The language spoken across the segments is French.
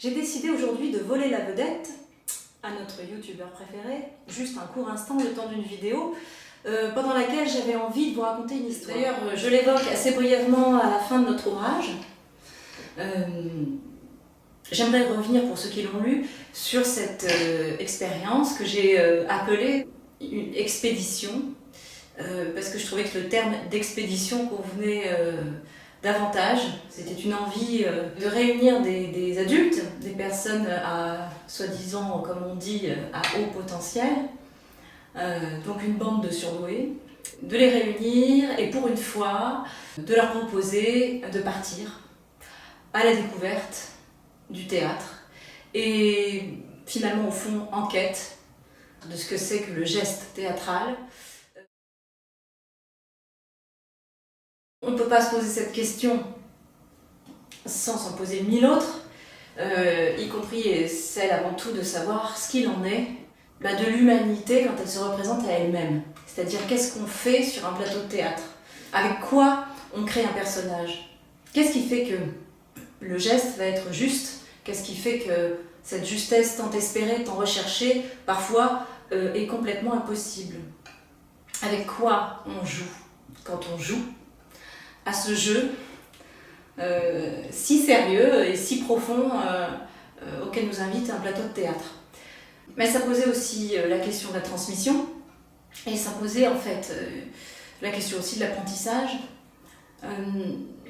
J'ai décidé aujourd'hui de voler la vedette à notre youtubeur préféré, juste un court instant, le temps d'une vidéo, pendant laquelle j'avais envie de vous raconter une histoire. D'ailleurs, je l'évoque assez brièvement à la fin de notre ouvrage. J'aimerais revenir, pour ceux qui l'ont lu, sur cette expérience que j'ai appelée une expédition, parce que je trouvais que le terme d'expédition convenait davantage. C'était une envie de réunir des adultes, des personnes à, soi-disant, comme on dit, à haut potentiel, donc une bande de surdoués, de les réunir et pour une fois, de leur proposer de partir à la découverte du théâtre et finalement au fond en quête de ce que c'est que le geste théâtral. On ne peut pas se poser cette question sans s'en poser mille autres, y compris celle avant tout de savoir ce qu'il en est de l'humanité quand elle se représente à elle-même. C'est-à-dire qu'est-ce qu'on fait sur un plateau de théâtre? Avec quoi on crée un personnage? Qu'est-ce qui fait que le geste va être juste? Qu'est-ce qui fait que cette justesse tant espérée, tant recherchée, parfois est complètement impossible? Avec quoi on joue quand on joue à ce jeu si sérieux et si profond auquel nous invite un plateau de théâtre? Mais ça posait aussi la question de la transmission, et ça posait en fait la question aussi de l'apprentissage,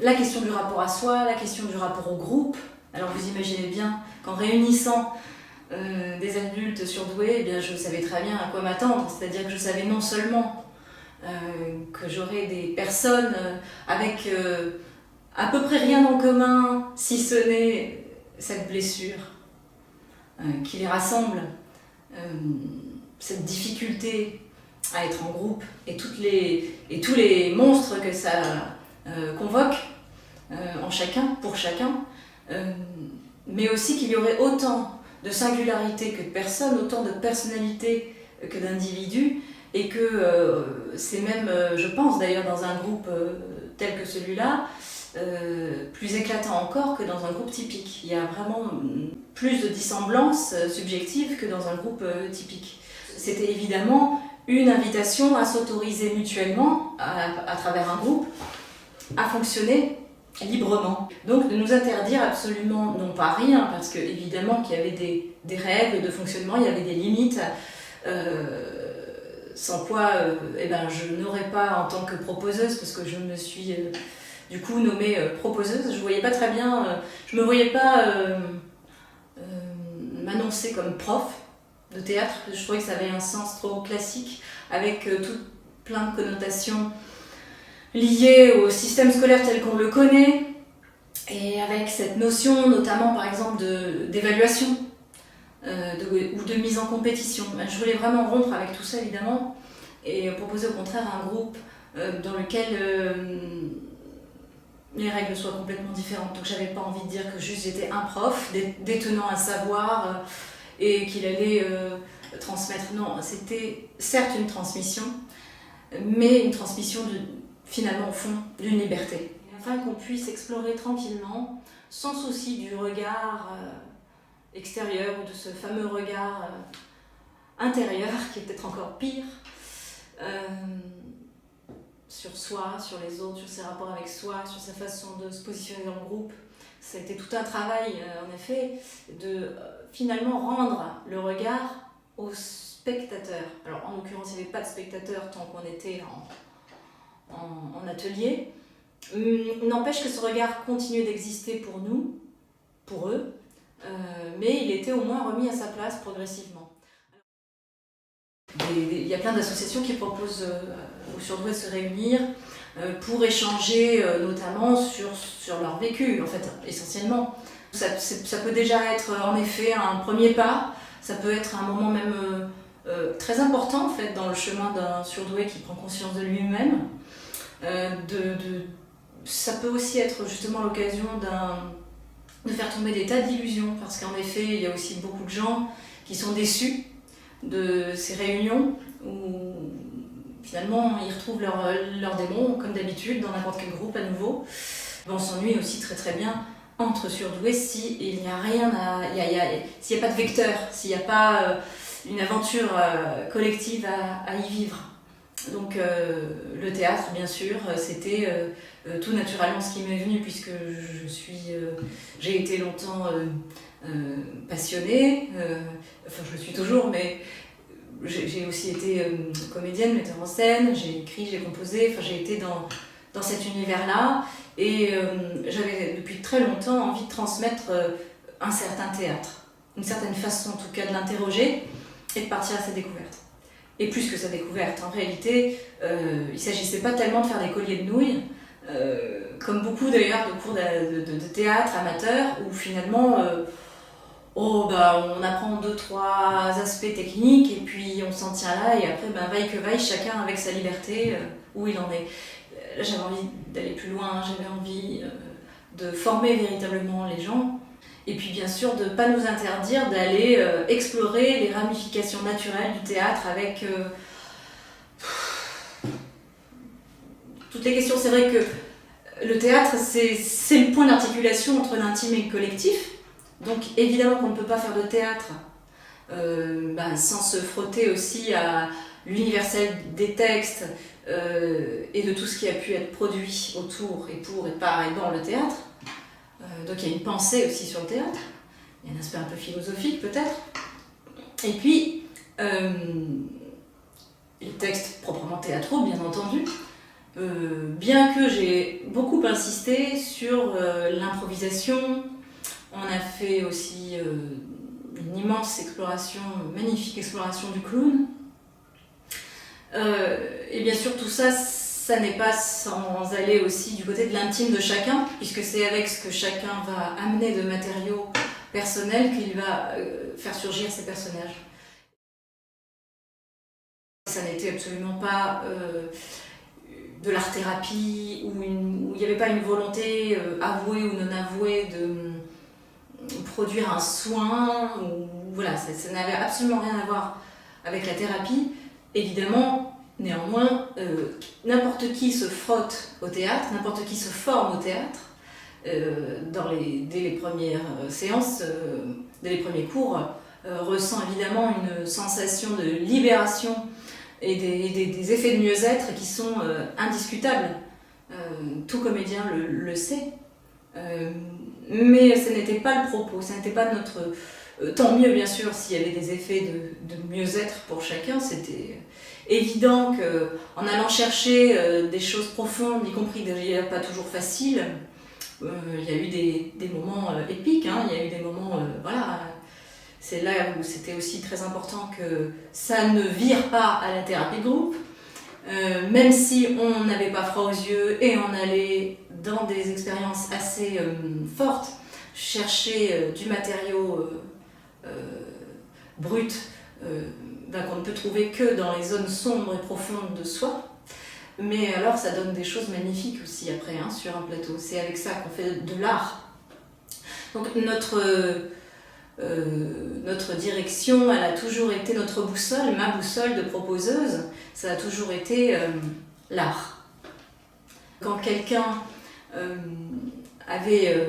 la question du rapport à soi, la question du rapport au groupe. Alors vous imaginez bien qu'en réunissant des adultes surdoués, eh bien, je savais très bien à quoi m'attendre, c'est-à-dire que je savais non seulement que j'aurais des personnes avec à peu près rien en commun, si ce n'est cette blessure qui les rassemble, cette difficulté à être en groupe et tous les monstres que ça convoque en chacun, pour chacun, mais aussi qu'il y aurait autant de singularités que de personnes, autant de personnalités que d'individus, et que c'est même, je pense d'ailleurs dans un groupe tel que celui-là, plus éclatant encore que dans un groupe typique. Il y a vraiment plus de dissemblances subjectives que dans un groupe typique. C'était évidemment une invitation à s'autoriser mutuellement, à travers un groupe, à fonctionner librement. Donc de nous interdire absolument, non pas rien, parce que évidemment qu'il y avait des règles de fonctionnement, il y avait des limites, sans quoi je n'aurais pas, en tant que proposeuse, parce que je me suis du coup nommée proposeuse, je voyais pas très bien, je me voyais pas m'annoncer comme prof de théâtre, parce que je trouvais que ça avait un sens trop classique, avec plein de connotations liées au système scolaire tel qu'on le connaît, et avec cette notion notamment par exemple d'évaluation ou de mise en compétition. Je voulais vraiment rompre avec tout ça évidemment, et proposer au contraire un groupe dans lequel les règles soient complètement différentes. Donc j'avais pas envie de dire que juste j'étais un prof détenant un savoir et qu'il allait transmettre. Non, c'était certes une transmission, mais une transmission finalement au fond d'une liberté. Afin qu'on puisse explorer tranquillement, sans souci du regard extérieur ou de ce fameux regard intérieur qui est peut-être encore pire, sur soi, sur les autres, sur ses rapports avec soi, sur sa façon de se positionner dans le groupe. Ça a été tout un travail, en effet, de finalement rendre le regard au spectateur. Alors en l'occurrence, il n'y avait pas de spectateur tant qu'on était en atelier. N'empêche que ce regard continuait d'exister pour nous, pour eux, mais il était au moins remis à sa place progressivement. Il y a plein d'associations qui proposent aux surdoués de se réunir pour échanger notamment sur leur vécu, en fait, essentiellement. Ça peut déjà être en effet un premier pas, ça peut être un moment même très important en fait, dans le chemin d'un surdoué qui prend conscience de lui-même. Ça peut aussi être justement l'occasion de faire tomber des tas d'illusions, parce qu'en effet, il y a aussi beaucoup de gens qui sont déçus de ces réunions où finalement ils retrouvent leurs démons, comme d'habitude, dans n'importe quel groupe à nouveau. On s'ennuie aussi très très bien entre surdoués s'il n'y a rien s'il n'y a pas de vecteur, s'il n'y a pas une aventure collective à y vivre. Donc le théâtre, bien sûr, c'était tout naturellement ce qui m'est venu, puisque j'ai été longtemps passionnée, enfin je le suis toujours, mais j'ai aussi été comédienne, metteur en scène, j'ai écrit, j'ai composé, enfin j'ai été dans cet univers-là, et j'avais depuis très longtemps envie de transmettre un certain théâtre, une certaine façon en tout cas de l'interroger et de partir à sa découverte. Et plus que sa découverte, en réalité, il ne s'agissait pas tellement de faire des colliers de nouilles, comme beaucoup d'ailleurs de cours de théâtre amateur, où finalement on apprend 2-3 aspects techniques et puis on s'en tient là, et après vaille que vaille, chacun avec sa liberté où il en est. Là j'avais envie d'aller plus loin, j'avais envie de former véritablement les gens, et puis bien sûr de ne pas nous interdire d'aller explorer les ramifications naturelles du théâtre avec toutes les questions. C'est vrai que le théâtre, c'est le point d'articulation entre l'intime et le collectif. Donc évidemment qu'on ne peut pas faire de théâtre sans se frotter aussi à l'universel des textes et de tout ce qui a pu être produit autour et pour et par et dans le théâtre. Donc il y a une pensée aussi sur le théâtre, il y a un aspect un peu philosophique peut-être. Et puis les textes proprement théâtraux, bien entendu. Bien que j'ai beaucoup insisté sur l'improvisation, on a fait aussi une immense exploration, une magnifique exploration du clown. Et bien sûr tout ça, ça n'est pas sans aller aussi du côté de l'intime de chacun, puisque c'est avec ce que chacun va amener de matériaux personnels qu'il va faire surgir ses personnages. Ça n'était absolument pas de l'art-thérapie, où il n'y avait pas une volonté avouée ou non avouée de produire un soin, voilà, ça n'avait absolument rien à voir avec la thérapie. Évidemment, néanmoins, n'importe qui se frotte au théâtre, n'importe qui se forme au théâtre, dès les premières séances, dès les premiers cours, ressent évidemment une sensation de libération et des effets de mieux-être qui sont indiscutables. Tout comédien le sait. Mais ce n'était pas le propos, ce n'était pas notre... tant mieux bien sûr s'il y avait des effets de mieux-être pour chacun. C'était évident qu'en allant chercher des choses profondes, y compris d'ailleurs pas toujours faciles, il y a eu des moments épiques, hein, il y a eu des moments... voilà. C'est là où c'était aussi très important que ça ne vire pas à la thérapie de groupe, même si on n'avait pas froid aux yeux et on allait dans des expériences assez fortes, chercher du matériau brut qu'on ne peut trouver que dans les zones sombres et profondes de soi. Mais alors ça donne des choses magnifiques aussi après, hein, sur un plateau. C'est avec ça qu'on fait de l'art. Donc notre direction, elle a toujours été notre boussole, ma boussole de proposeuse, ça a toujours été l'art. Quand quelqu'un avait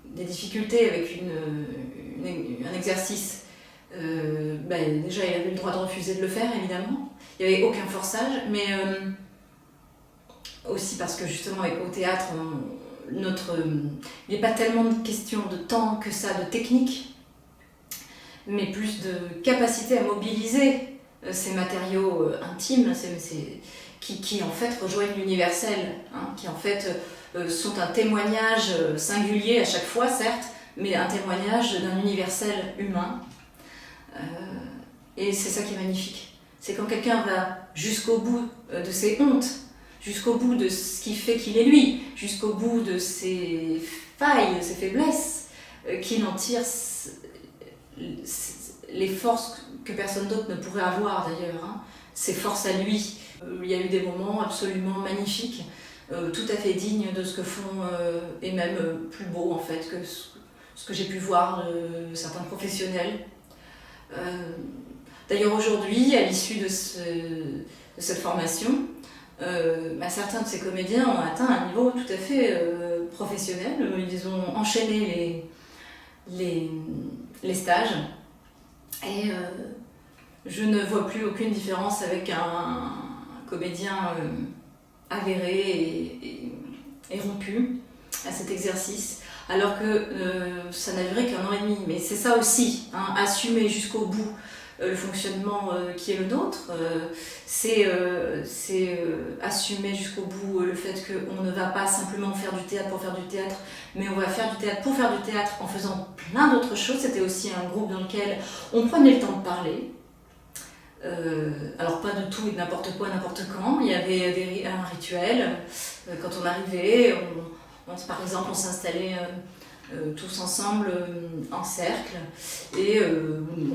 des difficultés avec un exercice, déjà il avait le droit de refuser de le faire évidemment, il n'y avait aucun forçage, mais aussi parce que justement au théâtre, il n'est pas tellement de question de temps que ça, de technique, mais plus de capacité à mobiliser ces matériaux intimes, qui en fait rejoignent l'universel, hein, qui en fait sont un témoignage singulier à chaque fois, certes, mais un témoignage d'un universel humain. Et c'est ça qui est magnifique. C'est quand quelqu'un va jusqu'au bout de ses hontes, jusqu'au bout de ce qui fait qu'il est lui, jusqu'au bout de ses failles, de ses faiblesses, qu'il en tire les forces que personne d'autre ne pourrait avoir d'ailleurs, hein, ses forces à lui. Il y a eu des moments absolument magnifiques, tout à fait dignes de ce que font, et même plus beaux en fait que ce que j'ai pu voir de certains professionnels. D'ailleurs aujourd'hui, à l'issue de cette formation, certains de ces comédiens ont atteint un niveau tout à fait professionnel. Ils ont enchaîné les stages et je ne vois plus aucune différence avec un comédien avéré et rompu à cet exercice, alors que ça n'a duré qu'1 an et demi. Mais c'est ça aussi, hein, assumer jusqu'au bout le fonctionnement qui est le nôtre, c'est assumer jusqu'au bout le fait qu'on ne va pas simplement faire du théâtre pour faire du théâtre, mais on va faire du théâtre pour faire du théâtre en faisant plein d'autres choses. C'était aussi un groupe dans lequel on prenait le temps de parler. Alors pas de tout et de n'importe quoi, n'importe quand. Il y avait un rituel. Quand on arrivait, par exemple, on s'installait tous ensemble en cercle et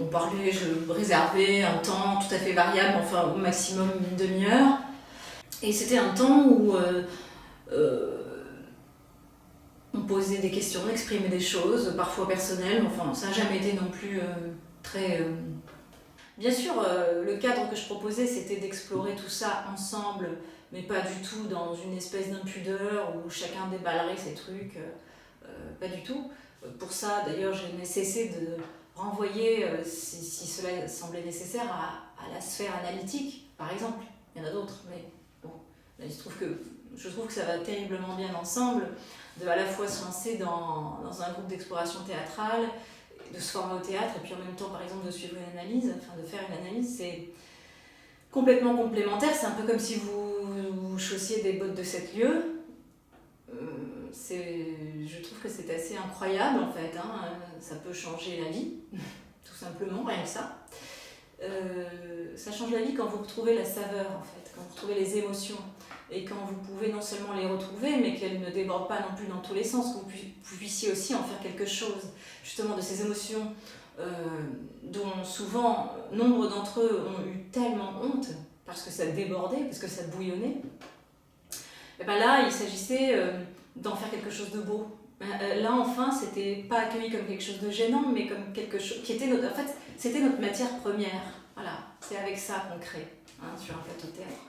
on parlait, je réservais un temps tout à fait variable, enfin au maximum une demi-heure. Et c'était un temps où on posait des questions, on exprimait des choses, parfois personnelles. Enfin, ça n'a jamais été non plus très... Bien sûr, le cadre que je proposais, c'était d'explorer tout ça ensemble, mais pas du tout dans une espèce d'impudeur où chacun déballerait ses trucs. Pas du tout. Pour ça, d'ailleurs, je n'ai cessé de renvoyer, si cela semblait nécessaire, à la sphère analytique, par exemple. Il y en a d'autres, mais bon. Je trouve que ça va terriblement bien ensemble, de à la fois se lancer dans un groupe d'exploration théâtrale, de se former au théâtre, et puis en même temps, par exemple, de suivre une analyse, enfin de faire une analyse, c'est complètement complémentaire. C'est un peu comme si vous chaussiez des bottes de 7 lieues. Je trouve que c'est assez incroyable en fait, hein. Ça peut changer la vie, tout simplement, rien que ça. Ça change la vie quand vous retrouvez la saveur en fait, quand vous retrouvez les émotions et quand vous pouvez non seulement les retrouver mais qu'elles ne débordent pas non plus dans tous les sens, que vous puissiez aussi en faire quelque chose justement de ces émotions dont souvent nombre d'entre eux ont eu tellement honte parce que ça débordait, parce que ça bouillonnait. Et ben là il s'agissait d'en faire quelque chose de beau. Là enfin c'était pas accueilli comme quelque chose de gênant mais comme quelque chose qui était en fait c'était notre matière première. Voilà, c'est avec ça qu'on crée, hein, sur un plateau de théâtre.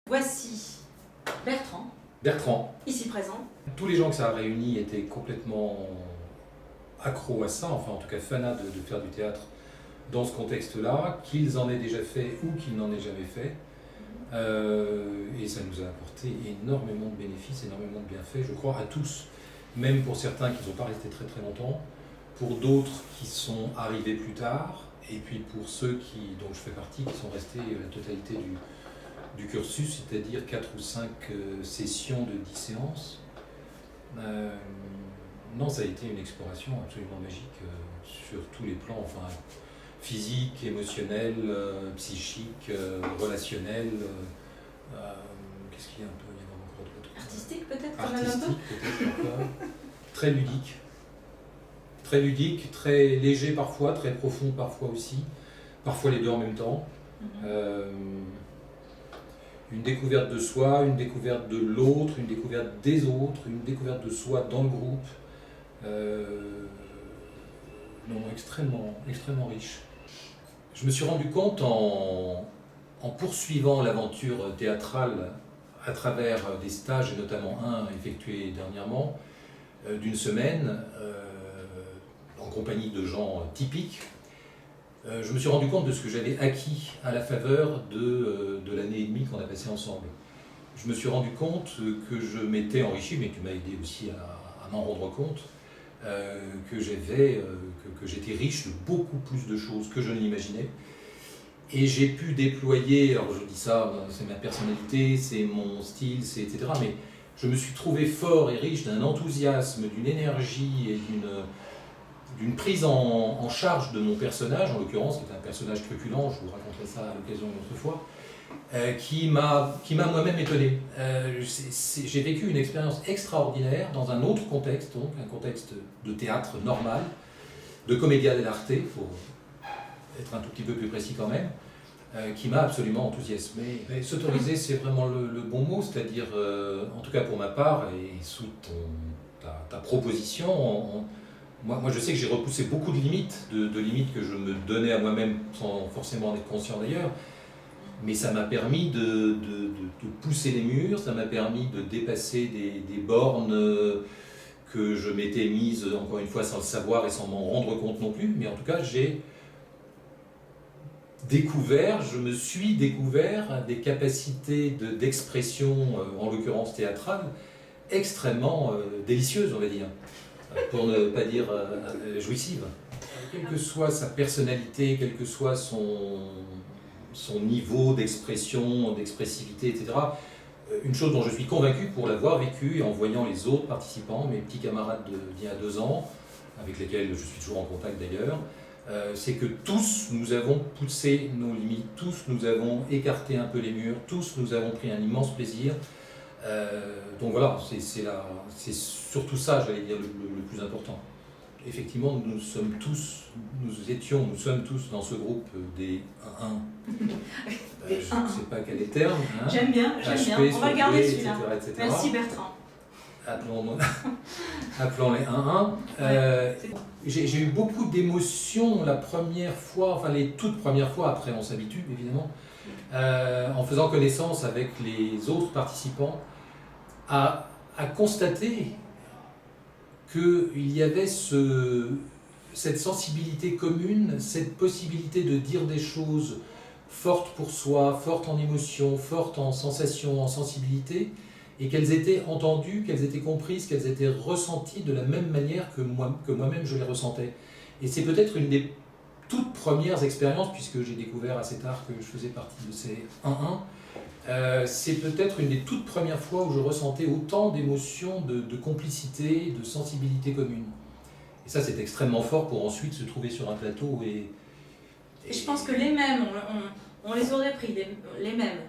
Voici Bertrand. Bertrand. Ici présent. Tous les gens que ça a réuni étaient complètement accros à ça, enfin en tout cas fanats de faire du théâtre dans ce contexte-là, qu'ils en aient déjà fait ou qu'ils n'en aient jamais fait. Et ça nous a apporté énormément de bénéfices, énormément de bienfaits, je crois, à tous. Même pour certains qui ne sont pas restés très très longtemps, pour d'autres qui sont arrivés plus tard, et puis pour ceux dont je fais partie, qui sont restés la totalité du cursus, c'est-à-dire 4 ou 5 sessions de 10 séances. Non, ça a été une exploration absolument magique sur tous les plans, enfin, physique, émotionnel, psychique, relationnel. Qu'est-ce qu'il y a un peu? Il y en a encore d'autres. Artistique peut-être? Artistique peut-être encore. Très ludique. Très ludique, très léger parfois, très profond parfois aussi. Parfois les deux en même temps. Une découverte de soi, une découverte de l'autre, une découverte des autres, une découverte de soi dans le groupe. Non, extrêmement, extrêmement riche. Je me suis rendu compte en poursuivant l'aventure théâtrale à travers des stages, et notamment un effectué dernièrement, d'une semaine, en compagnie de gens typiques, je me suis rendu compte de ce que j'avais acquis à la faveur de l'année et demie qu'on a passé ensemble. Je me suis rendu compte que je m'étais enrichi, mais tu m'as aidé aussi à m'en rendre compte, que j'étais riche de beaucoup plus de choses que je ne l'imaginais. Et j'ai pu déployer, alors je dis ça, c'est ma personnalité, c'est mon style, etc. Mais je me suis trouvé fort et riche d'un enthousiasme, d'une énergie et d'une prise en charge de mon personnage, en l'occurrence, qui est un personnage truculent, je vous raconterai ça à l'occasion d'une autre fois, qui m'a moi-même étonné. J'ai vécu une expérience extraordinaire dans un autre contexte, donc un contexte de théâtre normal, de commedia dell'arte, il faut être un tout petit peu plus précis quand même, qui m'a absolument enthousiasmé. Et s'autoriser, c'est vraiment le bon mot, c'est-à-dire, en tout cas pour ma part, et sous ta proposition, moi je sais que j'ai repoussé beaucoup de limites, de limites que je me donnais à moi-même sans forcément en être conscient d'ailleurs. Mais ça m'a permis de pousser les murs, ça m'a permis de dépasser des bornes que je m'étais mise, encore une fois, sans le savoir et sans m'en rendre compte non plus. Mais en tout cas, je me suis découvert des capacités d'expression, en l'occurrence théâtrale, extrêmement délicieuses, on va dire, pour ne pas dire jouissives. Quelle que soit sa personnalité, quel que soit son niveau d'expression, d'expressivité, etc., une chose dont je suis convaincu pour l'avoir vécu et en voyant les autres participants, mes petits camarades d'il y a 2 ans, avec lesquels je suis toujours en contact d'ailleurs, c'est que tous nous avons poussé nos limites, tous nous avons écarté un peu les murs, tous nous avons pris un immense plaisir. Donc voilà, c'est surtout ça, j'allais dire, le plus important. Effectivement, nous sommes tous dans ce groupe des 1-1. Je ne sais pas quel est le terme. Hein. J'aime bien. On va garder celui-là. Etc. Merci Bertrand. Appelons-les 1-1. J'ai eu beaucoup d'émotions la première fois, enfin les toutes premières fois, après on s'habitue évidemment, en faisant connaissance avec les autres participants, à constater qu'il y avait cette sensibilité commune, cette possibilité de dire des choses fortes pour soi, fortes en émotion, fortes en sensation, en sensibilité, et qu'elles étaient entendues, qu'elles étaient comprises, qu'elles étaient ressenties de la même manière que moi-même je les ressentais. Et c'est peut-être une des toutes premières expériences, puisque j'ai découvert assez tard que je faisais partie de ces 1-1, c'est peut-être une des toutes premières fois où je ressentais autant d'émotions, de complicité, de sensibilité commune. Et ça, c'est extrêmement fort pour ensuite se trouver sur un plateau et je pense que les mêmes, on les aurait pris, les mêmes,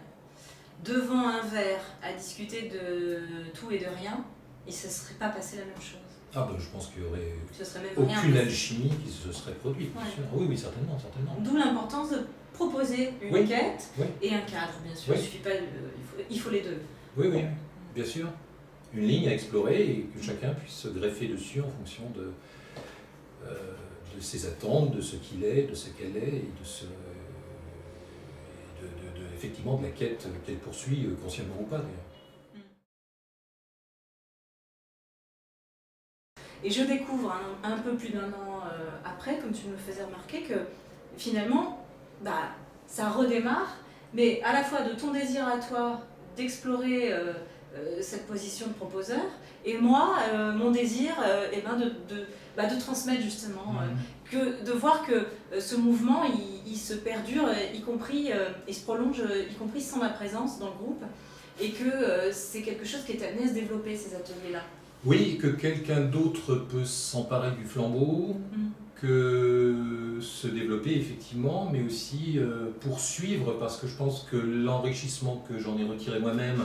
devant un verre à discuter de tout et de rien, et ça ne serait pas passé la même chose. Ah ben, je pense qu'il n'y aurait même aucune alchimie qui se serait produite, bien sûr. Oui, certainement. D'où l'importance de proposer une quête et un cadre, bien sûr. Il suffit pas, il faut les deux. Oui, bien sûr. Une ligne à explorer et que chacun puisse se greffer dessus en fonction de ses attentes, de ce qu'il est, de ce qu'elle est et effectivement de la quête qu'elle poursuit, consciemment ou pas d'ailleurs. Et je découvre un peu plus d'1 an après, comme tu me faisais remarquer, que finalement, ça redémarre, mais à la fois de ton désir à toi d'explorer cette position de proposeur, et moi, mon désir de transmettre justement, de voir que ce mouvement, il se perdure, y compris, il se prolonge, y compris sans ma présence dans le groupe, et que c'est quelque chose qui est amené à se développer, ces ateliers-là. Oui, que quelqu'un d'autre peut s'emparer du flambeau, que se développer effectivement, mais aussi poursuivre, parce que je pense que l'enrichissement que j'en ai retiré moi-même,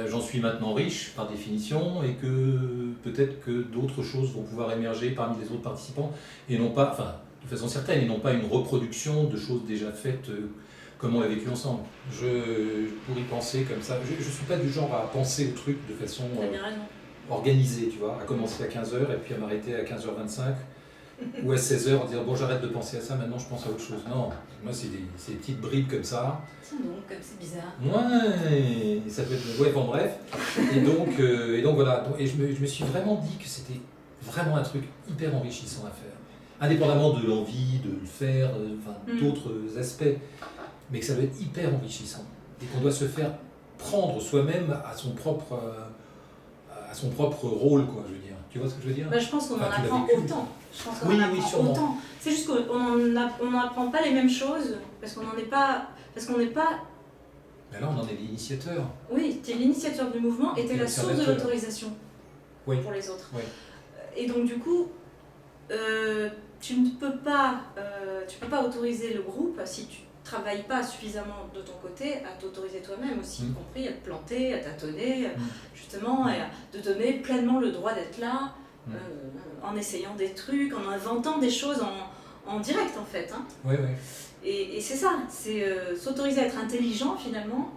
j'en suis maintenant riche par définition, et que peut-être que d'autres choses vont pouvoir émerger parmi les autres participants, et non pas, enfin de façon certaine, et non pas une reproduction de choses déjà faites comme on l'a vécu ensemble. Pour y penser comme ça, je ne suis pas du genre à penser au truc de façon organisée, tu vois, à commencer à 15h et puis à m'arrêter à 15h25 ou à 16h en disant bon, j'arrête de penser à ça, maintenant je pense à autre chose. Non, moi c'est des petites bribes comme ça. C'est bon, comme c'est bizarre. Ouais, ça peut être... Ouais, bon bref. Et donc voilà, et je me suis vraiment dit que c'était vraiment un truc hyper enrichissant à faire. Indépendamment de l'envie de le faire, d'autres aspects, mais que ça doit être hyper enrichissant. Et qu'on doit se faire prendre soi-même à son propre rôle, quoi, je veux dire. Tu vois ce que je veux dire ? Je pense qu'on en apprend autant. Autant. C'est juste qu'on n'apprend pas les mêmes choses parce qu'on n'est pas. Mais là, on en est l'initiateur. Oui, tu es l'initiateur du mouvement et tu es la source de l'autorisation pour les autres. Oui. Et donc, du coup, tu ne peux pas, autoriser le groupe si tu ne travailles pas suffisamment de ton côté à t'autoriser toi-même aussi, y compris à te planter, à tâtonner, justement, et à te donner pleinement le droit d'être là. En essayant des trucs, en inventant des choses en direct en fait. Oui. Et c'est ça, c'est s'autoriser à être intelligent finalement,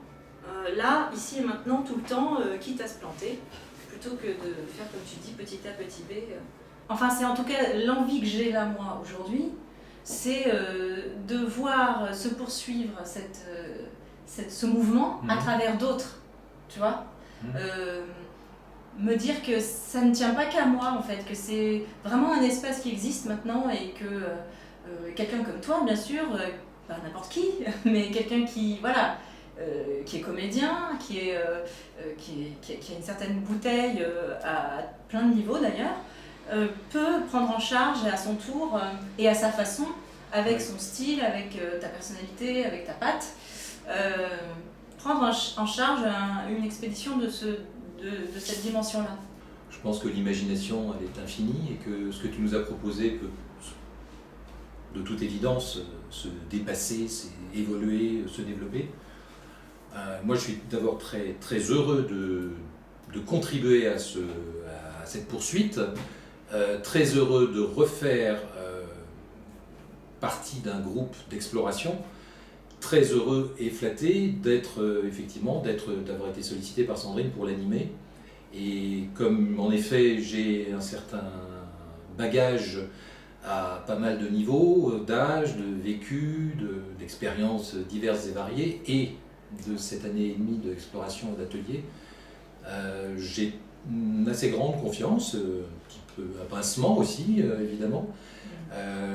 là, ici et maintenant, tout le temps, quitte à se planter, plutôt que de faire comme tu dis, petit A, petit B. Enfin, c'est en tout cas l'envie que j'ai là, moi, aujourd'hui, c'est de voir se poursuivre ce mouvement à travers d'autres, tu vois. Me dire que ça ne tient pas qu'à moi, en fait, que c'est vraiment un espace qui existe maintenant et que quelqu'un comme toi, bien sûr, pas n'importe qui, mais quelqu'un qui, voilà, qui est comédien, qui a une certaine bouteille à plein de niveaux d'ailleurs, peut prendre en charge à son tour et à sa façon, avec son style, avec ta personnalité, avec ta patte, prendre en charge une expédition de cette dimension-là. Je pense que l'imagination, elle est infinie et que ce que tu nous as proposé peut, de toute évidence, se dépasser, évoluer, se développer. Moi, je suis d'abord très, très heureux de contribuer à cette poursuite, très heureux de refaire partie d'un groupe d'exploration, très heureux et flatté d'avoir été sollicité par Sandrine pour l'animer. Et comme en effet j'ai un certain bagage à pas mal de niveaux, d'âge, de vécu, d'expériences diverses et variées, et de cette année et demie d'exploration et d'atelier, j'ai une assez grande confiance, un petit peu un pincement aussi évidemment,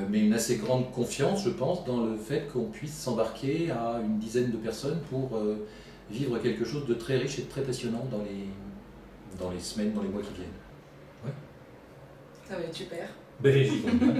mais une assez grande confiance, je pense, dans le fait qu'on puisse s'embarquer à une dizaine de personnes pour vivre quelque chose de très riche et de très passionnant dans les semaines, dans les mois qui viennent. Ouais. Ça va être super. Ben, j'y compte bien.